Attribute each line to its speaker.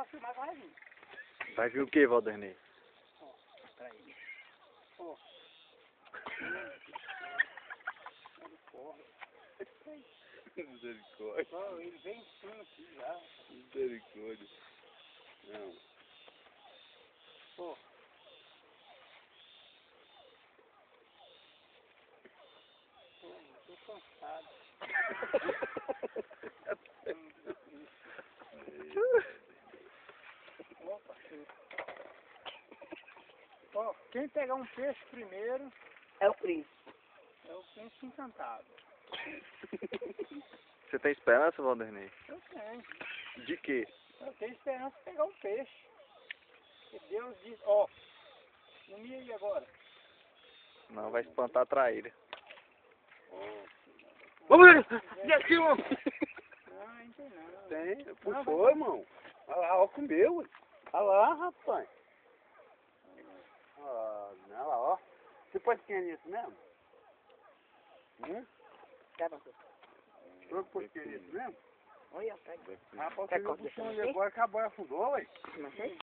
Speaker 1: filmar vai vir.
Speaker 2: Vai vir o que, Valdernei?
Speaker 1: Ó, peraí. Ó.
Speaker 3: Misericórdia.
Speaker 1: Ó, ele vem em cima aqui já.
Speaker 3: Misericórdia. Não.
Speaker 1: Ó. Pô, eu tô cansado. Opa, ó, quem pegar um peixe primeiro
Speaker 4: É o príncipe.
Speaker 1: é o príncipe encantado.
Speaker 2: Você tem esperança, Valdernei?
Speaker 1: Eu tenho.
Speaker 2: De quê?
Speaker 1: Eu tenho esperança de pegar um peixe. E Deus diz, ó, sumi aí agora.
Speaker 2: Não, vai espantar a traíra.
Speaker 3: Vamos ver aqui, mano.
Speaker 1: Não, não tem não.
Speaker 3: Tem, puxou, irmão. Olha lá, ó, comeu. Olha lá, rapaz. Olha lá, ó. Você pode ter nisso mesmo?
Speaker 4: Dá pra ver.
Speaker 3: Você pode ter nisso mesmo?
Speaker 4: Olha, pega.
Speaker 3: Rapaz,
Speaker 4: Quer
Speaker 3: você viu o
Speaker 4: cortar
Speaker 3: chão
Speaker 4: isso
Speaker 3: ali
Speaker 4: aqui?
Speaker 3: agora que a boia afundou, ué.
Speaker 4: Não sei.